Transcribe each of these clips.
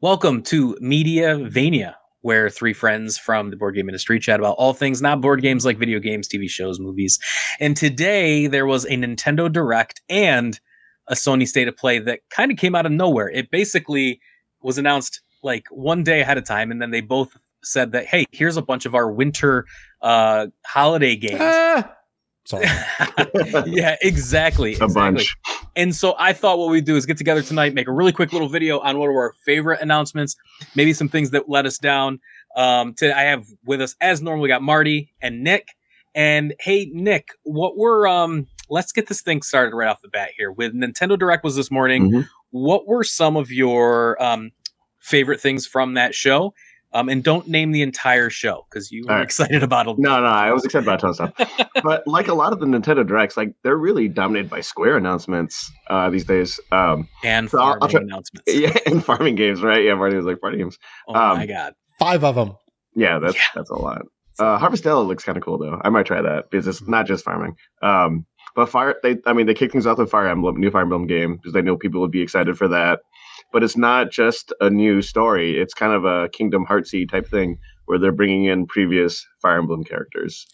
Welcome to Mediavania, where three friends from the board game industry chat about all things not board games like video games, TV shows, movies. And today there was a Nintendo Direct and a Sony State of Play that kind of came out of nowhere. It basically was announced like one day ahead of time, and then they both said that, hey, here's a bunch of our winter holiday games. Sorry. Yeah, exactly. A bunch. And so I thought what we'd do is get together tonight, make a really quick little video on one of our favorite announcements, maybe some things that let us down. I have with us, as normal, we got Marty and Nick. And hey, Nick, let's get this thing started right off the bat here. With Nintendo Direct was this morning. What were some of your favorite things from that show? And don't name the entire show because you were excited about it. No, I was excited about a ton of stuff. But like a lot of the Nintendo Directs, like they're really dominated by Square announcements these days. And farming announcements. Yeah, and farming games, right? Yeah, Marty was like party games. Oh my God. 5 of them. Yeah, that's a lot. Harvestella looks kind of cool though. I might try that because it's not just farming. But they kicked things off with Fire Emblem, new Fire Emblem game, because they know people would be excited for that. But it's not just a new story. It's kind of a Kingdom Heartsy type thing where they're bringing in previous Fire Emblem characters.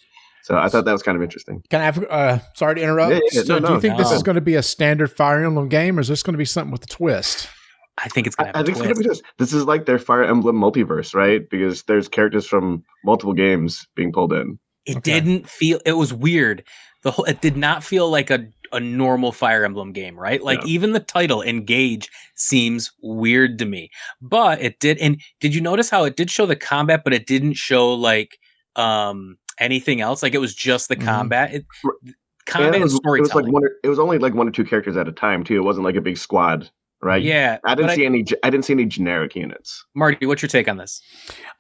So I thought that was kind of interesting. Can I have, sorry to interrupt. Do you think this is going to be a standard Fire Emblem game, or is this going to be something with a twist? I think it's going to have a twist. It's going to be just, this is like their Fire Emblem multiverse, right? Because there's characters from multiple games being pulled in. It was weird. It did not feel like a normal Fire Emblem game, right? Like even the title Engage seems weird to me, but it did. And did you notice how it did show the combat, but it didn't show like anything else? Like it was just the combat. Combat and storytelling. It was only like one or two characters at a time too. It wasn't like a big squad. Right. Yeah. I didn't see any generic units. Marty, what's your take on this?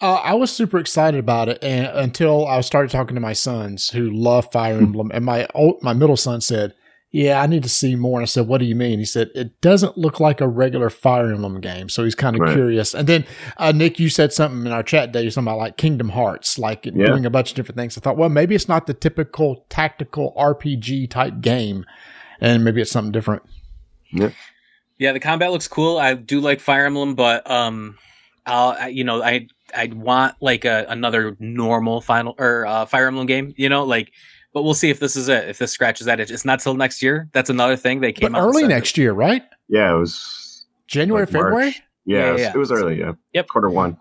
I was super excited about it until I started talking to my sons who love Fire Emblem, and my middle son said, "Yeah, I need to see more." And I said, "What do you mean?" He said, "It doesn't look like a regular Fire Emblem game." So he's kind of curious. And then Nick, you said something in our chat today, something about like Kingdom Hearts, like doing a bunch of different things. I thought, well, maybe it's not the typical tactical RPG type game, and maybe it's something different. Yeah. Yeah, the combat looks cool. I do like Fire Emblem, but I'd want like another normal Fire Emblem game, but we'll see if this is it. If this scratches that itch. It's not till next year. That's another thing they came out early next year, right? Yeah, it was January, February. Yeah, it was early. Yeah. Yep. Q1.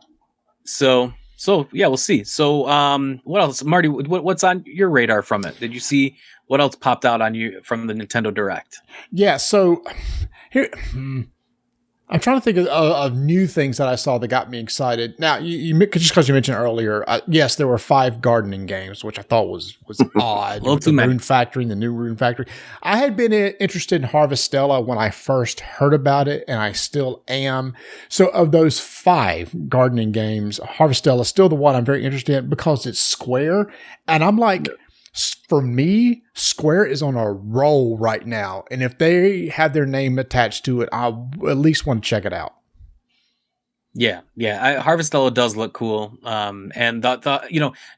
So yeah, we'll see. So what else, Marty? What's on your radar from it? Did you see what else popped out on you from the Nintendo Direct? Yeah. So here, I'm trying to think of new things that I saw that got me excited. Now, you just because you mentioned earlier, yes, there were 5 gardening games, which I thought was odd. The Rune Factory and the new Rune Factory. I had been interested in Harvestella when I first heard about it, and I still am. So of those 5 gardening games, Harvestella is still the one I'm very interested in because it's Square. And I'm like, for me, Square is on a roll right now. And if they have their name attached to it, I at least want to check it out. Yeah. Harvestella does look cool. And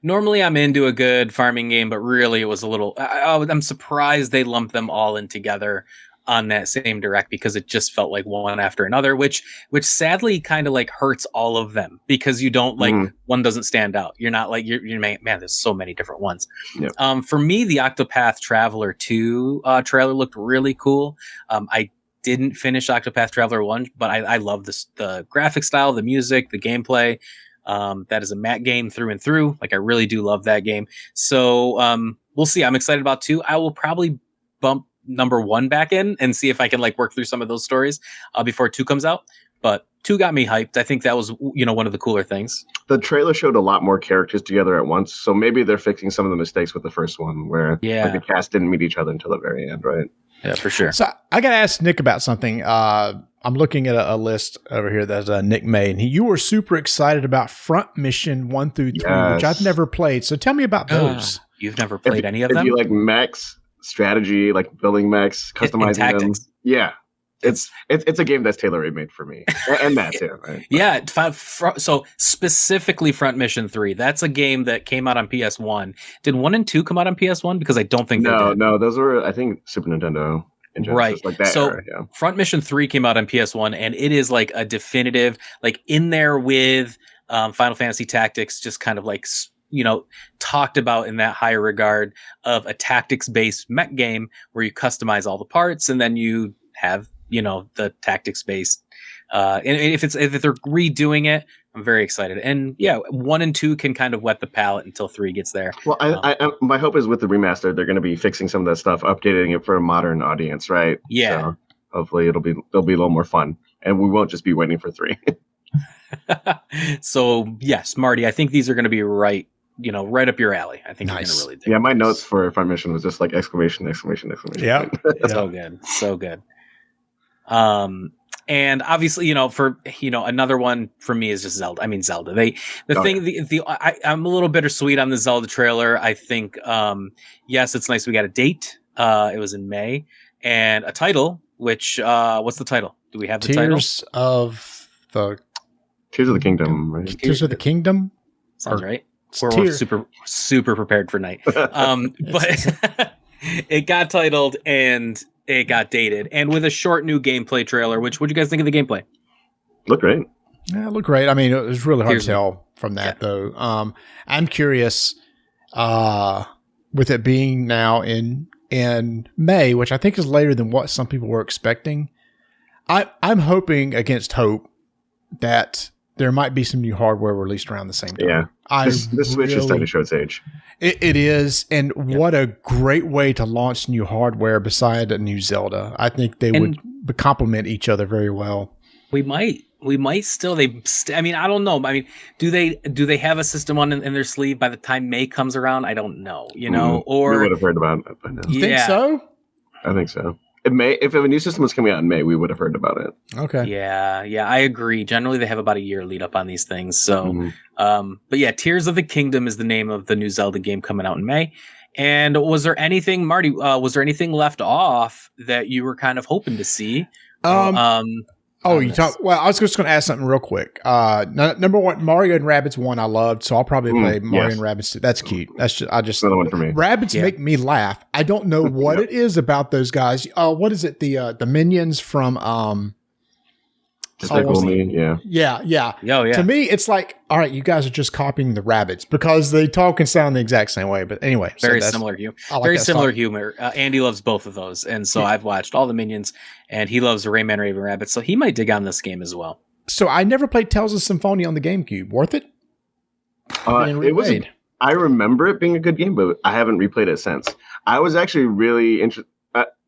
normally I'm into a good farming game, but really it was a little, I'm surprised they lumped them all in together on that same Direct because it just felt like one after another, which sadly kind of like hurts all of them because you don't one doesn't stand out. You're not like, you're man, there's so many different ones. Yep. For me, the Octopath Traveler 2 trailer looked really cool. I didn't finish Octopath Traveler 1, but I love the graphic style, the music, the gameplay. That is a Matt game through and through. Like I really do love that game. So we'll see. I'm excited about 2. I will probably bump number 1 back in and see if I can like work through some of those stories before 2 comes out. But 2 got me hyped. I think that was one of the cooler things. The trailer showed a lot more characters together at once, so maybe they're fixing some of the mistakes with the first one where the cast didn't meet each other until the very end, right? Yeah, for sure. So I got to ask Nick about something. I'm looking at a list over here that Nick made, and you were super excited about Front Mission 1 through 3, which I've never played. So tell me about those. You've never played any of them? If you like mechs, strategy, like building mechs, customizing them. Yeah. It's a game that's tailor-made for me. And Matt too, right? Yeah. So specifically Front Mission 3, that's a game that came out on PS1. Did 1 and 2 come out on PS1? Because I don't think they did. No, those were, I think, Super Nintendo. in Right. Genesis, like that So era. Yeah. Front Mission 3 came out on PS1, and it is like a definitive, like in there with Final Fantasy Tactics, just kind of like, talked about in that higher regard of a tactics based mech game where you customize all the parts and then you have, the tactics based. And if they're redoing it, I'm very excited. And yeah, 1 and 2 can kind of wet the palate until 3 gets there. Well, my hope is with the remaster, they're going to be fixing some of that stuff, updating it for a modern audience, right? Yeah. So hopefully it'll be a little more fun, and we won't just be waiting for 3. So yes, Marty, I think these are going to be right up your alley. I think Nice. you're going to really dig Yeah, my this. notes for Front Mission was just like exclamation. Yeah. So good. So good. And obviously, for another one for me is just Zelda. I mean, Zelda. I'm a little bittersweet on the Zelda trailer. I think, yes, it's nice we got a date. It was in May, and a title. Which what's the title? Do we have the title? Tears of the Kingdom, right? Tears of the Kingdom. Sounds right. We're Tears. super prepared for night. But it got titled and it got dated, and with a short new gameplay trailer. What do you guys think of the gameplay? Look great. Yeah, it looked great. I mean, it was really hard Tears to tell from that, though. I'm curious, with it being now in May, which I think is later than what some people were expecting. I'm hoping against hope that there might be some new hardware released around the same time. Yeah, this Switch is starting to show its age. It is, and what a great way to launch new hardware beside a new Zelda. I think they would complement each other very well. We might still. I mean, I don't know. I mean, do they have a system on in their sleeve by the time May comes around? I don't know. Or we would have heard about it by now. You think so? I think so. If a new system was coming out in May, we would have heard about it. Okay. Yeah, I agree. Generally, they have about a year lead up on these things. So, but yeah, Tears of the Kingdom is the name of the new Zelda game coming out in May. And was there anything, Marty? Was there anything left off that you were kind of hoping to see? You talk. Well, I was just going to ask something real quick. Number one, Mario and Rabbids 1 I loved, so I'll probably play Mario and Rabbids 2. That's cute. That's just another one for me. Rabbids make me laugh. I don't know what it is about those guys. What is it? The minions from Despicable Me, yeah. Yeah. Oh, yeah. To me, it's like, all right, you guys are just copying the Rabbids because they talk and sound the exact same way. But anyway, very similar humor. Very similar humor. Andy loves both of those, and so I've watched all the Minions, and he loves Rayman Raven Rabbit, so he might dig on this game as well. So I never played Tales of Symphonia on the GameCube. Worth it? It was. I remember it being a good game, but I haven't replayed it since. I was actually really interested.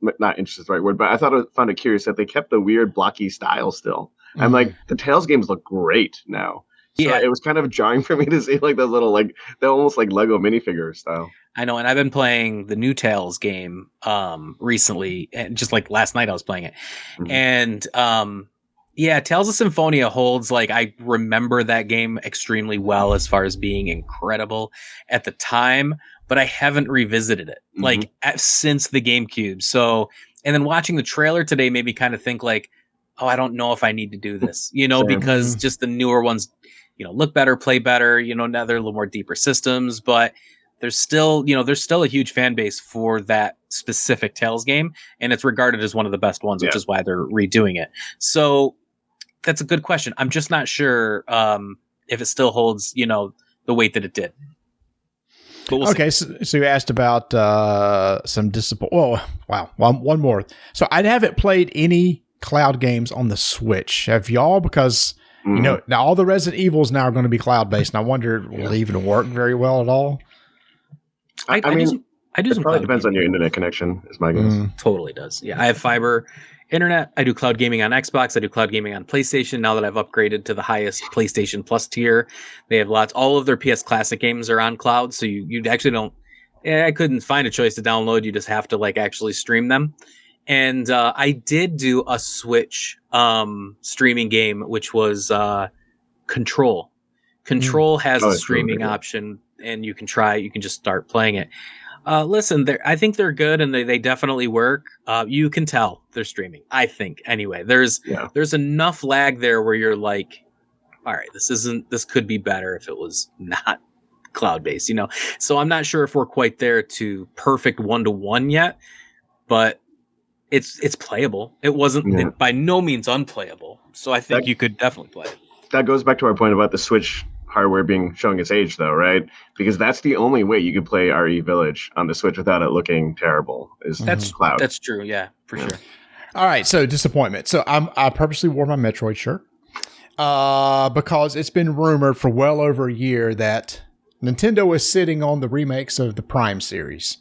Not interested is the right word, but I found it curious that they kept the weird blocky style still. And like the Tales games look great now. So it was kind of jarring for me to see like those little they're almost like Lego minifigure style. I know, and I've been playing the new Tales game recently, and just like last night I was playing it. And Tales of Symphonia holds, I remember that game extremely well as far as being incredible at the time, but I haven't revisited it since the GameCube. So, and then watching the trailer today made me kind of think I don't know if I need to do this, because just the newer ones, look better, play better, now they're a little more deeper systems, but there's still a huge fan base for that specific Tales game. And it's regarded as one of the best ones, which is why they're redoing it. So that's a good question. I'm just not sure if it still holds, the weight that it did. Okay, so you asked about some disappointment. Oh, wow. One more. So I haven't played any cloud games on the Switch. Have y'all? Because now all the Resident Evils now are going to be cloud based, and I wonder will they even work very well at all? I do. It probably depends on your internet connection. Is my guess. Totally does. Yeah, I have fiber internet. I do cloud gaming on Xbox. I do cloud gaming on PlayStation. Now that I've upgraded to the highest PlayStation Plus tier, they have lots. All of their PS Classic games are on cloud, so you actually don't. I couldn't find a choice to download. You just have to actually stream them. And I did do a Switch streaming game, which was Control. Control has a streaming option, and you can just start playing it. Listen, I think they're good, and they definitely work. You can tell they're streaming, I think. Anyway, there's enough lag there where you're like, all right, this could be better if it was not cloud-based, So I'm not sure if we're quite there to perfect 1-to-1 yet, but it's playable. It wasn't by no means unplayable. So I think you could definitely play it. That goes back to our point about the Switch hardware showing its age, though, right? Because that's the only way you could play RE Village on the Switch without it looking terrible. That's cloud. That's true. Yeah, for sure. All right, so disappointment. So I purposely wore my Metroid shirt because it's been rumored for well over a year that Nintendo is sitting on the remakes of the Prime series.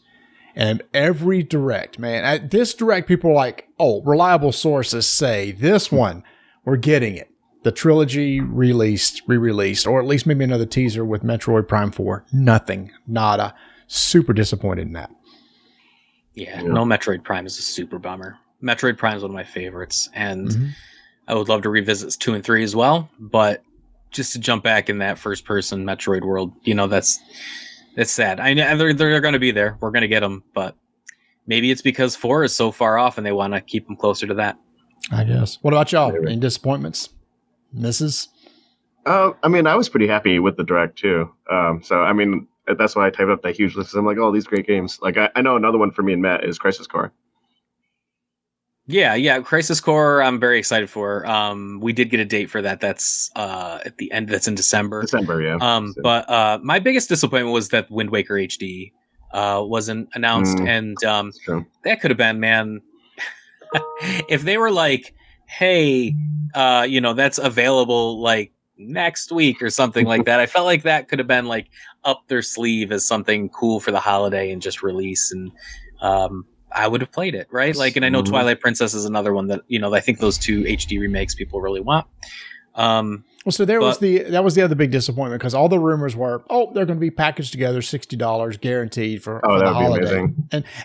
And every direct, man, at this direct, people are like, oh, reliable sources say this one, we're getting it. The trilogy re-released, or at least maybe another teaser with Metroid Prime 4. Nothing. Nada. Super disappointed in that. Yeah, no Metroid Prime is a super bummer. Metroid Prime is one of my favorites, and I would love to revisit 2 and 3 as well, but just to jump back in that first-person Metroid world, that's sad. I know they're going to be there. We're going to get them, but maybe it's because 4 is so far off, and they want to keep them closer to that. I guess. What about y'all? Any disappointments? Misses? I was pretty happy with the direct, too. That's why I typed up that huge list. I'm like, oh, these great games. Like, I know another one for me and Matt is Crisis Core. Yeah, Crisis Core I'm very excited for. We did get a date for that. That's at the end. That's in December. Yeah. But my biggest disappointment was that Wind Waker HD wasn't announced, and that could have been, man. If they were like, hey, that's available like next week or something like that. I felt like that could have been like up their sleeve as something cool for the holiday and just release, and I would have played it, right? Like, and I know Twilight Princess is another one that I think those 2 HD remakes people really want. So that was the other big disappointment, because all the rumors were, they're going to be packaged together, $60 guaranteed for the holiday.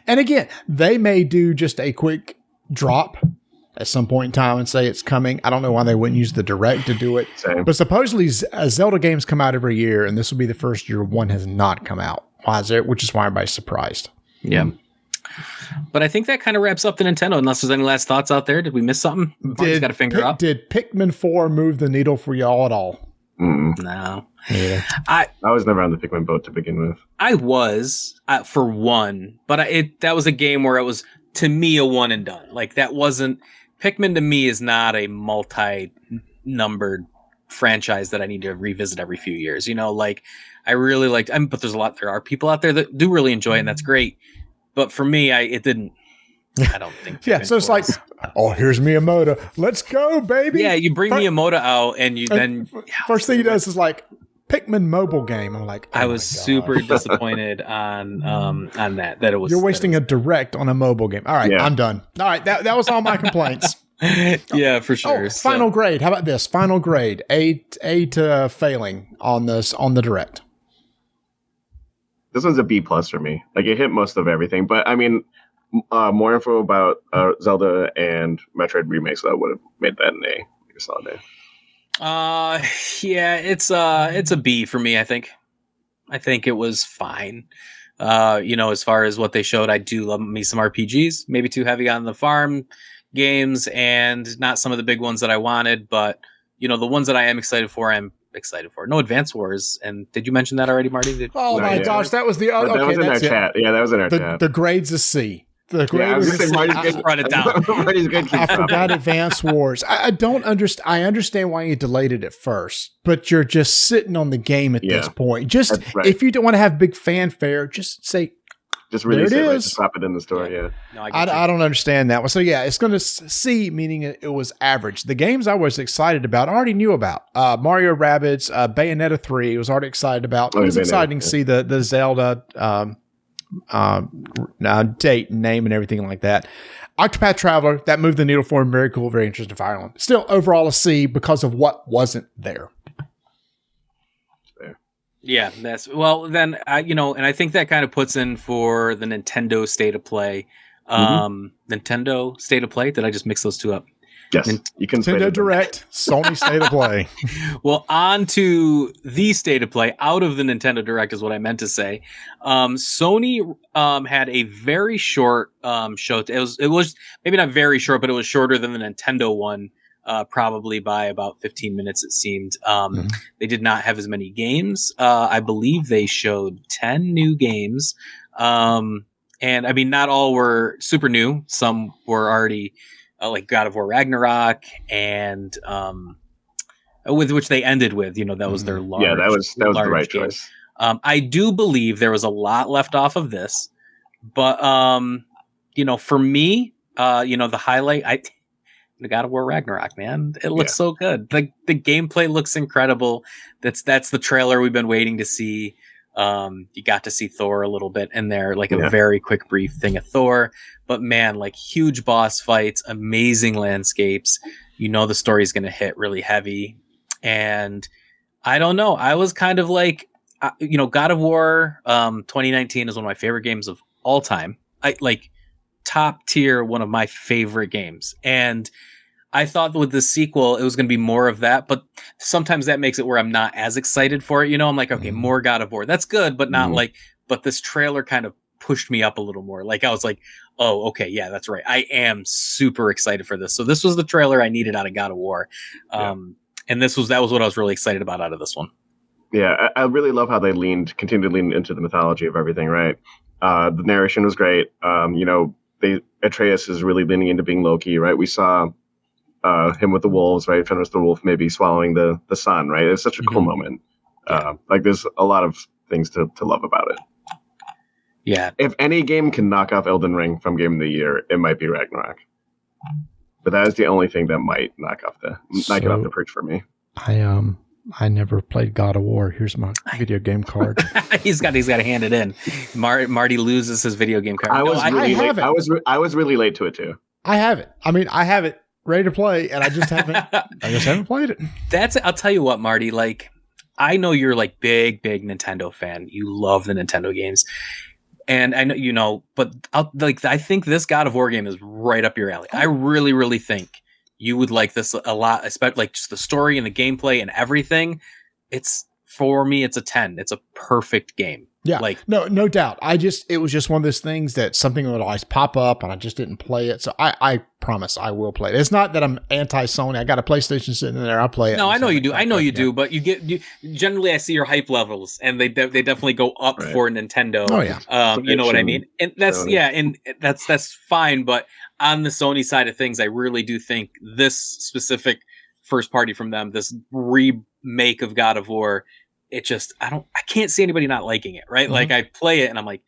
And again, they may do just a quick drop at some point in time and say it's coming. I don't know why they wouldn't use the direct to do it. Same. But supposedly Zelda games come out every year, and this will be the first year one has not come out. Which is why everybody's surprised. Yeah. But I think that kind of wraps up the Nintendo, unless there's any last thoughts out there. Did we miss something? Got a finger up. Did Pikmin 4 move the needle for y'all at all? No. Yeah. I was never on the Pikmin boat to begin with. I was, for one, but that was a game where it was, to me, a one and done. Like, that wasn't... Pikmin, to me, is not a multi-numbered franchise that I need to revisit every few years. Like, I really liked... but there are people out there that do really enjoy it, and that's great. But for me, it didn't. I don't think. Yeah, so it's like, here's Miyamoto. Let's go, baby. Yeah, you bring Miyamoto out, and first thing he does is like Pikmin mobile game. I'm like, I was super disappointed on that it was. You're wasting a direct on a mobile game. All right, I'm done. All right, that was all my complaints. Yeah, for sure. Final grade. How about this? Final grade. A to failing on the direct. This one's a B+ for me. Like, it hit most of everything, but more info about Zelda and Metroid remakes that would have made that an A. Like a solid A. Yeah, it's a B for me. I think it was fine. As far as what they showed, I do love me some RPGs. Maybe too heavy on the farm games and not some of the big ones that I wanted, but the ones that I am excited for, I'm excited for. No Advance Wars, and did you mention that already, Marty? Gosh, that was the other. That was in our chat. Yeah, that was in our chat. The grade's a C. The grade I was is a C. I brought it down. I forgot Advance Wars. I don't understand. I understand why you delayed it at first, but you're just sitting on the game at this point. Just if you don't want to have big fanfare, just say. Just release it. Just slap it in the store. Yeah. No, I don't understand that one. So yeah, it's going to C, meaning it was average. The games I was excited about, I already knew about. Mario Rabbids, Bayonetta 3, I was already excited about. It was exciting to see the Zelda date, name, and everything like that. Octopath Traveler, that moved the needle for me. Very cool, very interesting Fire Emblem. Still, overall a C because of what wasn't there. Yeah, and I think that kind of puts in for the Nintendo State of Play. Nintendo State of Play. Did I just mix those two up? Yes, you can. Nintendo Direct, Sony State of Play. Well, on to the State of Play. Out of the Nintendo Direct is what I meant to say. Sony had a very short show. It was maybe not very short, but it was shorter than the Nintendo one. Probably by about 15 minutes, it seemed. They did not have as many games. I believe they showed 10 new games. And I mean, not all were super new. Some were already like God of War Ragnarok, and with which they ended with, that was their Yeah, that was the right game. choice. I do believe there was a lot left off of this, but for me, the highlight, the God of War Ragnarok, man, it looks so good. The gameplay looks incredible. That's the trailer we've been waiting to see. You got to see Thor a little bit in there, like a very quick brief thing of Thor, but man, like huge boss fights, amazing landscapes. The story's going to hit really heavy. And I don't know, I was kind of like, God of War 2019 is one of my favorite games of all time. I like top tier, one of my favorite games. And I thought with the sequel, it was going to be more of that, but sometimes that makes it where I'm not as excited for it. I'm like, okay, more God of War. That's good, but not but this trailer kind of pushed me up a little more. Like I was like, oh, okay, yeah, that's right. I am super excited for this. So this was the trailer I needed out of God of War. And that was what I was really excited about out of this one. Yeah, I really love how they continued to lean into the mythology of everything, right? The narration was great. Atreus is really leaning into being Loki, right? We saw him with the wolves, right? Fenris the wolf maybe swallowing the sun, right? It's such a cool moment. There's a lot of things to love about it. Yeah. If any game can knock off Elden Ring from Game of the Year, it might be Ragnarok. But that is the only thing that might knock it off the perch for me. I never played God of War. Here's my video game card. he's got to hand it in. Marty loses his video game card. I was really late to it too. I have it. I mean, I have it ready to play, and I just haven't played it. I'll tell you what, Marty. Like, I know you're like big Nintendo fan. You love the Nintendo games, and I know but I think this God of War game is right up your alley. I really, really think you would like this a lot, especially like just the story and the gameplay and everything. For me, it's a 10. It's a perfect game. Yeah, no doubt. It was just one of those things that something would always pop up, and I just didn't play it. So I promise I will play it. It's not that I'm anti-Sony. I got a PlayStation sitting there. I play it. No, I know you do. I know you do. But generally, I see your hype levels, and they definitely go up for Nintendo. Oh yeah, you know what I mean. And that's and that's fine. But on the Sony side of things, I really do think this specific first party from them, this remake of God of War, it just, I can't see anybody not liking it, right? Like I play it and I'm like,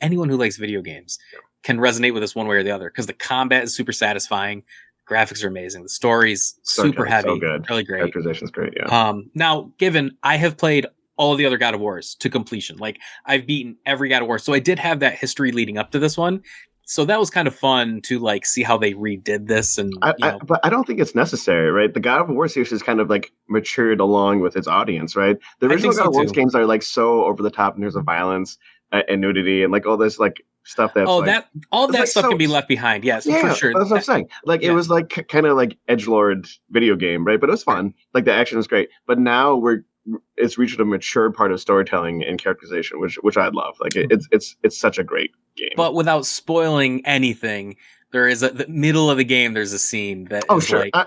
anyone who likes video games can resonate with this one way or the other, because the combat is super satisfying, graphics are amazing, the story's super heavy, so good, really great, characterization's great. Yeah. Now, given I have played all of the other God of Wars to completion, like I've beaten every God of War, so I did have that history leading up to this one. So that was kind of fun to like see how they redid this, and but I don't think it's necessary, right? The God of War series is kind of like matured along with its audience, right? The original God of War games are like so over the top in terms of violence and nudity and like all this like stuff that's that stuff can be left behind. Yes, for sure. That's what I'm saying. Like it was like kind of like edgelord video game, right? But it was fun. Like the action was great. But now it's reached a mature part of storytelling and characterization, which I love. Like it's such a great game. But without spoiling anything, there is the middle of the game. There's a scene that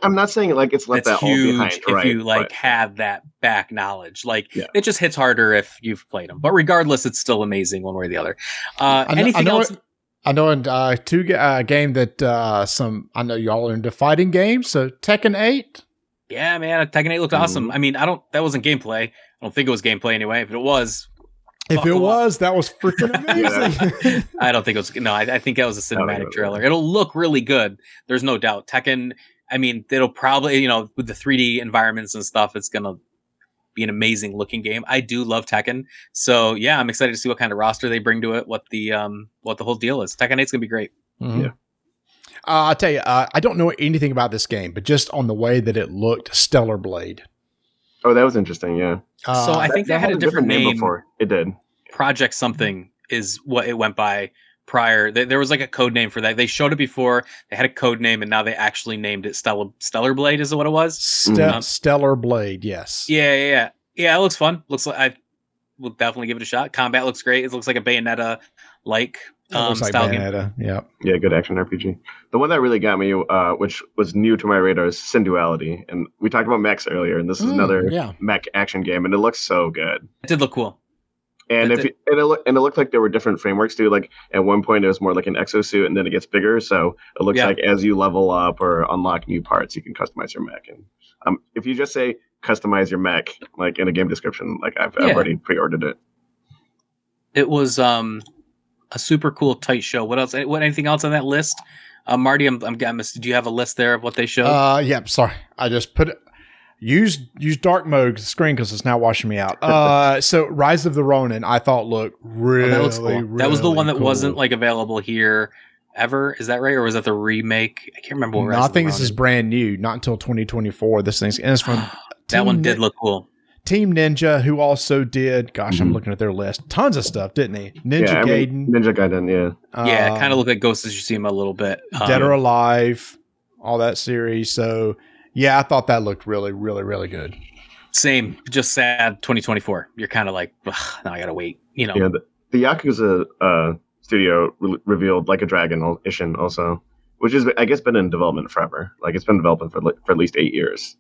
I'm not saying like it's left that huge all behind. If you have that back knowledge, it just hits harder if you've played them. But regardless, it's still amazing one way or the other. Anything else? I know in game that I know y'all are into fighting games. So Tekken 8. Yeah, man, Tekken 8 looked awesome. I mean, that wasn't gameplay. I don't think it was gameplay anyway. If it was, that was freaking amazing. I don't think it was. No, I think that was a cinematic trailer. It'll look really good. There's no doubt. Tekken, I mean, it'll probably, with the 3D environments and stuff, it's going to be an amazing looking game. I do love Tekken. So yeah, I'm excited to see what kind of roster they bring to it, what the whole deal is. Tekken 8's going to be great. Mm-hmm. Yeah. I'll tell you, I don't know anything about this game, but just on the way that it looked, Stellar Blade. Oh, that was interesting, yeah. So I think they had a different name before. It did. Project something is what it went by prior. There was like a code name for that. They showed it before. They had a code name, and now they actually named it Stellar Blade. Is what it was? Stellar Blade, yes. Yeah. It looks fun. Looks like I will definitely give it a shot. Combat looks great. It looks like a Bayonetta-like. Looks like Bayonetta, yeah, good action RPG. The one that really got me, which was new to my radar, is Sin Duality, and we talked about mechs earlier, and this is another mech action game, and it looks so good. It did look cool. And it looked like there were different frameworks too. Like at one point it was more like an exosuit, and then it gets bigger. So it looks like as you level up or unlock new parts, you can customize your mech. And if you just say customize your mech, like in a game description, like I've already pre-ordered it. It was a super cool, tight show. What else? Anything else on that list? Marty, do you have a list there of what they showed? Yeah. Sorry, I just put it. Use dark mode screen because it's now washing me out. So Rise of the Ronin, I thought looked really, that looks cool. Really that was the one that cool. wasn't like available here ever. Is that right, or was that the remake? I can't remember. What I think this is brand new, not until 2024. This thing's and it's from that one did look cool. Team Ninja, who also did, I'm looking at their list, tons of stuff, didn't he? Ninja Gaiden, yeah, it kind of looked like Ghost of Tsushima a little bit. Dead or Alive, all that series. So. Yeah, I thought that looked really, really, really good. Same, just sad. 2024. You're kind of like, now I gotta wait. You know. Yeah, the Yakuza studio revealed Like a Dragon Ishin also, which is I guess been in development forever. Like it's been developing for at least 8 years,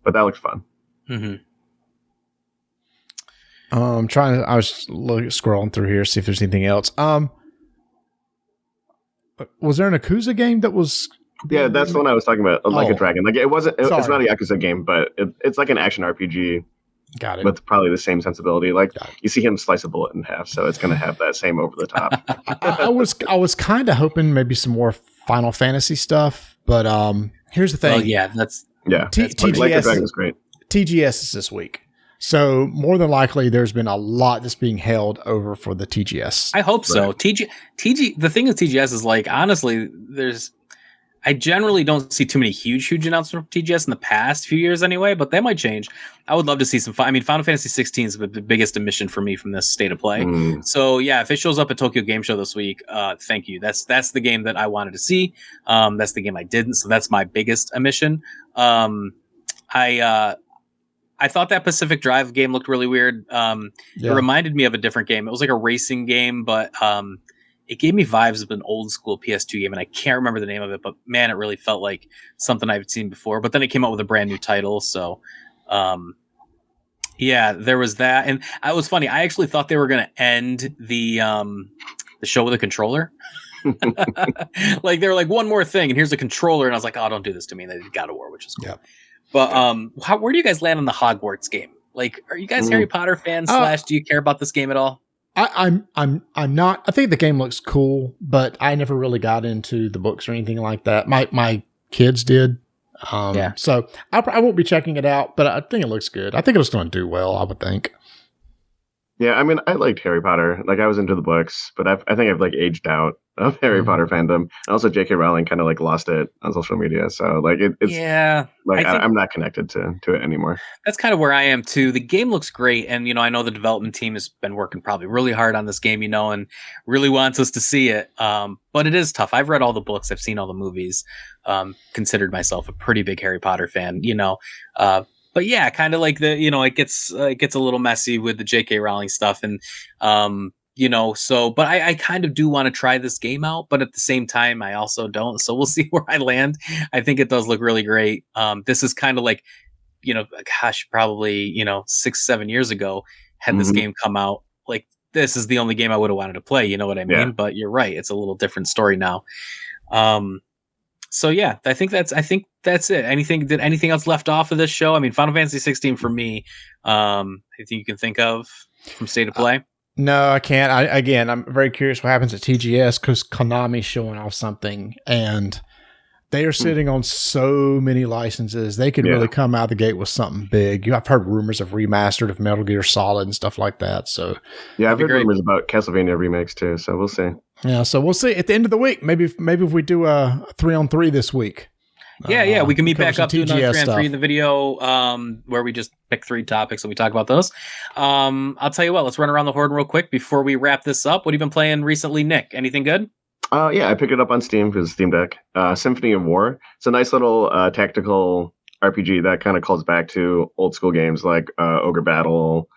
but that looked fun. Mm-hmm. I was scrolling through here see if there's anything else. Was there an Yakuza game that was? Yeah, that's the one I was talking about. Like a Dragon. Like it wasn't. It's not a Yakuza game, but it's like an action RPG. Got it. With probably the same sensibility. Like you see him slice a bullet in half, so it's going to have that same over the top. I was kind of hoping maybe some more Final Fantasy stuff, but here's the thing. TGS like a Dragon is great. TGS is this week. So more than likely, there's been a lot that's being held over for the TGS. I hope so. TG. The thing with TGS is like honestly, I generally don't see too many huge announcements from TGS in the past few years anyway, but that might change. I would love to see some fun. I mean, Final Fantasy 16 is the biggest omission for me from this state of play. So yeah, if it shows up at Tokyo Game Show this week, thank you. That's the game that I wanted to see. That's the game I didn't. So that's my biggest omission. I thought that Pacific Drive game looked really weird. It reminded me of a different game. It was like a racing game, but it gave me vibes of an old school PS2 game, and I can't remember the name of it, but man, it really felt like something I've seen before. But then it came out with a brand new title, so there was that. And it was funny. I actually thought they were going to end the show with a controller. Like they were like, one more thing, and here's a controller, and I was like, oh, don't do this to me. And they did God of War, which is cool. Yeah. But where do you guys land on the Hogwarts game? Like, are you guys Harry Potter fans? / do you care about this game at all? I'm not. I think the game looks cool, but I never really got into the books or anything like that. My kids did. So I won't be checking it out, but I think it looks good. I think it was going to do well, I would think. Yeah, I mean, I liked Harry Potter. Like, I was into the books, but I think I've like aged out of Harry Potter fandom. And also, J.K. Rowling kind of like lost it on social media. So, like, I'm not connected to it anymore. That's kind of where I am too. The game looks great, and I know the development team has been working probably really hard on this game, and really wants us to see it. But it is tough. I've read all the books, I've seen all the movies. Considered myself a pretty big Harry Potter fan, But yeah, kind of like it gets a little messy with the J.K. Rowling stuff, and but I kind of do want to try this game out, but at the same time, I also don't. So we'll see where I land. I think it does look really great. This is kind of like, probably 6-7 years ago had this game come out. Like this is the only game I would have wanted to play. You know what I mean? Yeah. But you're right; it's a little different story now. So yeah, I think that's it. Did anything else left off of this show? I mean, Final Fantasy 16 for me. Anything you can think of from State of Play? No, I can't. I'm very curious what happens at TGS because Konami's showing off something, and they are sitting on so many licenses. They could really come out of the gate with something big. I've heard rumors of remastered of Metal Gear Solid and stuff like that. So yeah, I've heard rumors about Castlevania remakes too. So we'll see. Yeah, so we'll see at the end of the week. Maybe if we do a 3-on-3 this week. Yeah, we can meet back up to another 3-on-3 in the video where we just pick 3 topics and we talk about those. I'll tell you what, let's run around the horn real quick before we wrap this up. What have you been playing recently, Nick? Anything good? I picked it up on Steam because Steam Deck. Symphony of War. It's a nice little tactical RPG that kind of calls back to old school games like Ogre Battle,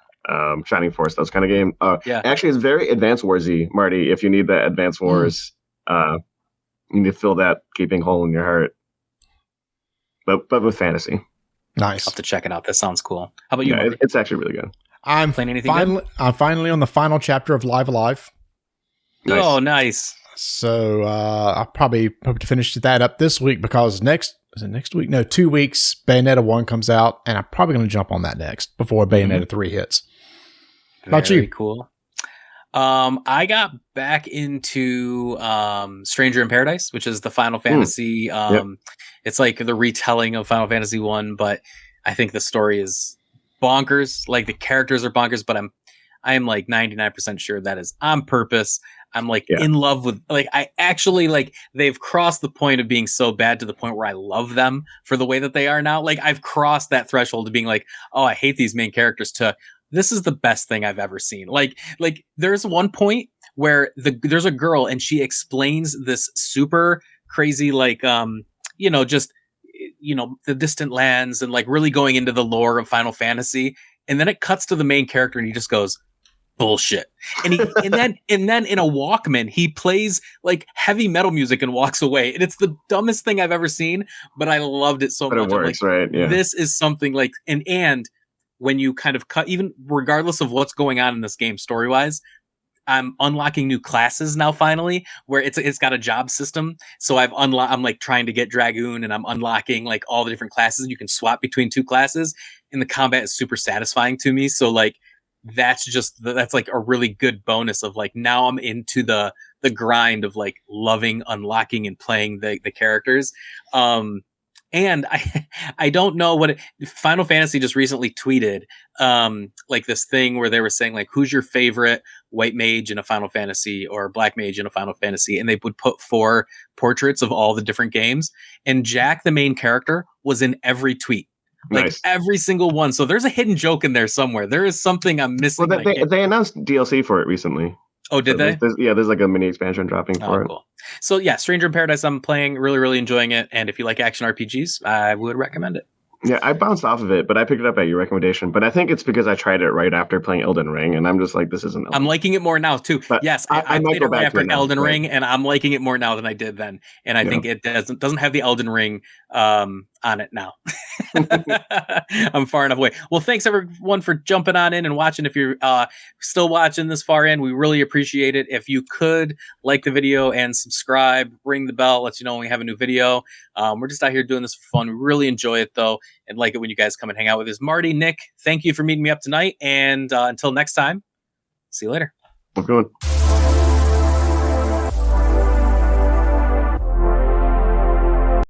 Shining Force, those kind of game. Actually, it's very Advance Warsy, Marty. If you need that Advance Wars, you need to fill that gaping hole in your heart. But with fantasy. Nice. I'll have to check it out. That sounds cool. How about you? It's actually really good. I'm Playing anything good? I'm finally on the final chapter of Live Alive. Nice. Oh, nice. So I'll probably hope to finish that up this week because next week? No, 2 weeks. Bayonetta 1 comes out, and I'm probably going to jump on that next before Bayonetta 3 hits. About Very you? cool. I got back into Stranger in Paradise, which is the Final Fantasy. It's like the retelling of Final Fantasy 1, but I think the story is bonkers. Like the characters are bonkers, but I am like 99% sure that is on purpose. I'm like in love with, like, I actually, like, they've crossed the point of being so bad to the point where I love them for the way that they are now. Like, I've crossed that threshold of being like, oh, I hate these main characters, to this is the best thing I've ever seen. Like there's one point where there's a girl and she explains this super crazy, like, just, the distant lands and like really going into the lore of Final Fantasy. And then it cuts to the main character and he just goes, bullshit. And then in a Walkman he plays like heavy metal music and walks away, and it's the dumbest thing I've ever seen, but I loved it so but much. it works, right? Yeah. This is something like, and when you kind of cut, even regardless of what's going on in this game story wise, I'm unlocking new classes now finally, where it's got a job system. So I'm like trying to get Dragoon, and I'm unlocking like all the different classes. You can swap between two classes, and the combat is super satisfying to me. So like that's like a really good bonus of like, now I'm into the grind of like loving, unlocking, and playing the characters. And I don't know what Final Fantasy just recently tweeted, like this thing where they were saying like, who's your favorite white mage in a Final Fantasy or black mage in a Final Fantasy? And they would put 4 portraits of all the different games. And Jack, the main character, was in every tweet. Like nice. every single one. So there's a hidden joke in there somewhere. There is something I'm missing. Well, they announced DLC for it recently. Oh, did they? There's like a mini expansion dropping for it. Cool. So yeah, Stranger in Paradise, I'm playing, really, really enjoying it. And if you like action RPGs, I would recommend it. Yeah, I bounced off of it, but I picked it up at your recommendation. But I think it's because I tried it right after playing Elden Ring, and I'm just like, this isn't. I'm liking it more now too. But yes, I might played go it right back after to it now, Elden right? Ring, and I'm liking it more now than I did then. And I think it doesn't have the Elden Ring on it now. I'm far enough away. Well, thanks everyone for jumping on in and watching. If you're still watching this far in, we really appreciate it. If you could like the video and subscribe, ring the bell, let you know when we have a new video. We're just out here doing this for fun. We really enjoy it though, and like it when you guys come and hang out with us. Marty, Nick, thank you for meeting me up tonight, and until next time, see you later. Have a good one.